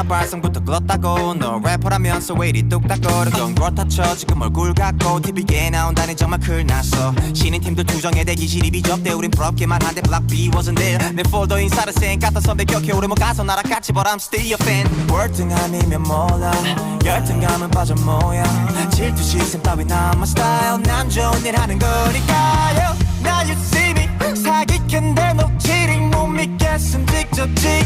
발성부터 글렀다고 너 래퍼라면서 왜 이리 뚝딱거려 그건 그렇다 쳐 지금 얼굴 갖고 TV에 나온다니 정말 큰일 났어 신인 팀들 투정에 대기 실입이 접대 우린 부럽기만 한데 Block B wasn't there 내 폴더 인사를 쌩 깠던 선배 격해 오래 못 가서 나락같이 but I'm still your fan 월등함이면 몰라 열등감은 빠져 모여 질투 시샘 따윈 not my style 난 좋은 일 하는 거니까요 Now you see me 사기캔데 너 치링 못 믿겠음 직접